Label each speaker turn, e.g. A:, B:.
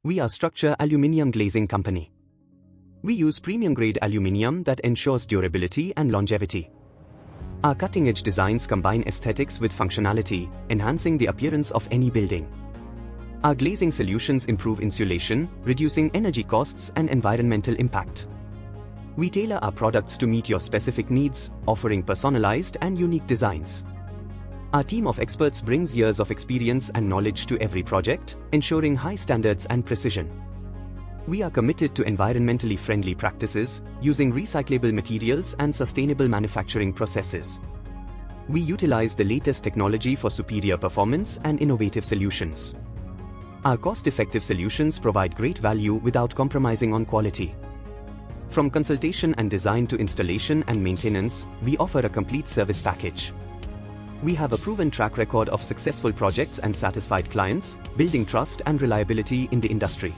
A: We are Structure Aluminium Glazing Company. We use premium-grade aluminium that ensures durability and longevity. Our cutting-edge designs combine aesthetics with functionality, enhancing the appearance of any building. Our glazing solutions improve insulation, reducing energy costs and environmental impact. We tailor our products to meet your specific needs, offering personalized and unique designs. Our team of experts brings years of experience and knowledge to every project, ensuring high standards and precision. We are committed to environmentally friendly practices, using recyclable materials and sustainable manufacturing processes. We utilize the latest technology for superior performance and innovative solutions. Our cost-effective solutions provide great value without compromising on quality. From consultation and design to installation and maintenance, we offer a complete service package. We have a proven track record of successful projects and satisfied clients, building trust and reliability in the industry.